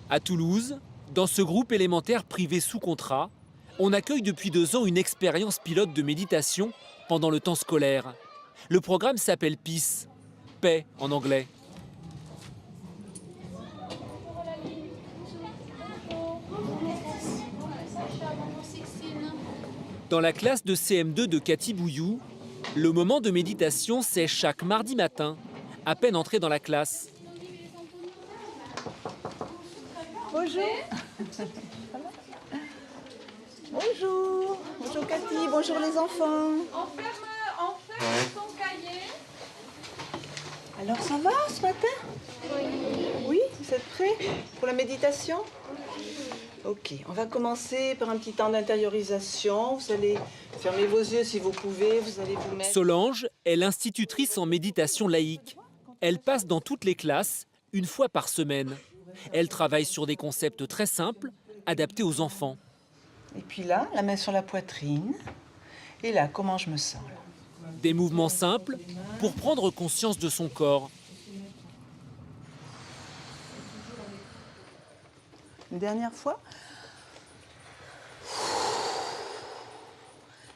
À Toulouse, dans ce groupe élémentaire privé sous contrat, on accueille depuis 2 ans une expérience pilote de méditation pendant le temps scolaire. Le programme s'appelle PEACE, paix en anglais. Dans la classe de CM2 de Cathy Bouillou, le moment de méditation, c'est chaque mardi matin, à peine entré dans la classe. Bonjour. Bonjour. Bonjour Cathy, bonjour les enfants. On ferme ton cahier. Alors ça va ce matin? Oui, vous êtes prêts pour la méditation? Ok, on va commencer par un petit temps d'intériorisation. Vous allez fermer vos yeux si vous pouvez, vous allez vous mettre... Solange est l'institutrice en méditation laïque. Elle passe dans toutes les classes, une fois par semaine. Elle travaille sur des concepts très simples, adaptés aux enfants. Et puis là, la main sur la poitrine. Et là, comment je me sens là? Des mouvements simples pour prendre conscience de son corps. Une dernière fois.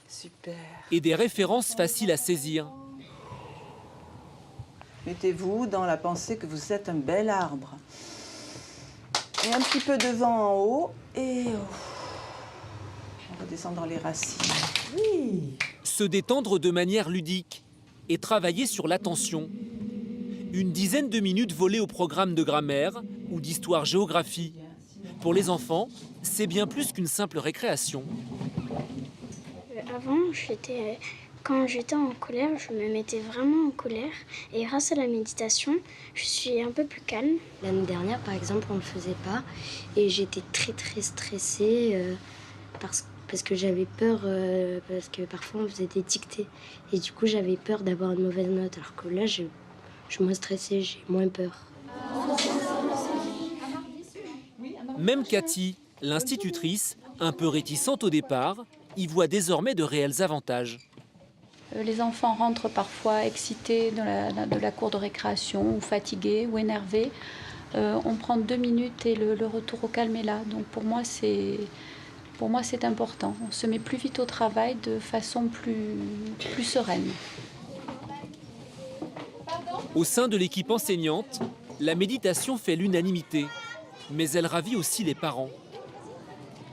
Super. Et des références faciles à saisir. Mettez-vous dans la pensée que vous êtes un bel arbre. Et un petit peu de vent en haut. Et on redescend dans les racines. Oui. Se détendre de manière ludique et travailler sur l'attention. Une dizaine de minutes volées au programme de grammaire ou d'histoire-géographie. Pour les enfants, c'est bien plus qu'une simple récréation. Avant, quand j'étais en colère, je me mettais vraiment en colère. Et grâce à la méditation, je suis un peu plus calme. L'année dernière, par exemple, on ne le faisait pas. Et j'étais très, très stressée parce que j'avais peur, parce que parfois on faisait des dictées. Et du coup, j'avais peur d'avoir une mauvaise note. Alors que là, je suis moins stressée, j'ai moins peur. Même Cathy, l'institutrice, un peu réticente au départ, y voit désormais de réels avantages. Les enfants rentrent parfois excités de la cour de récréation, ou fatigués, ou énervés. On prend 2 minutes et le retour au calme est là. Donc pour moi, c'est important. On se met plus vite au travail de façon plus sereine. Au sein de l'équipe enseignante, la méditation fait l'unanimité, mais elle ravit aussi les parents.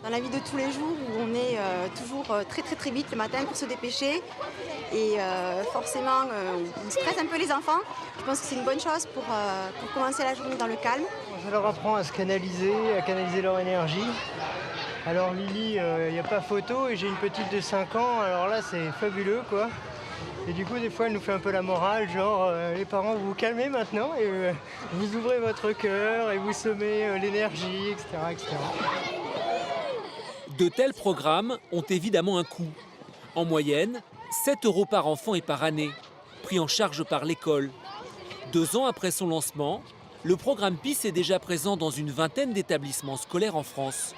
Dans la vie de tous les jours où on est toujours très vite le matin pour se dépêcher et forcément on stresse un peu les enfants. Je pense que c'est une bonne chose pour commencer la journée dans le calme. Ça leur apprend à se canaliser, à canaliser leur énergie. Alors Lily, il n'y a pas photo et j'ai une petite de 5 ans, alors là c'est fabuleux quoi. Et du coup des fois elle nous fait un peu la morale, genre les parents vous vous calmez maintenant et vous ouvrez votre cœur et vous semez l'énergie, etc., etc. De tels programmes ont évidemment un coût. En moyenne, 7 € par enfant et par année, pris en charge par l'école. 2 ans après son lancement, le programme PEACE est déjà présent dans une vingtaine d'établissements scolaires en France.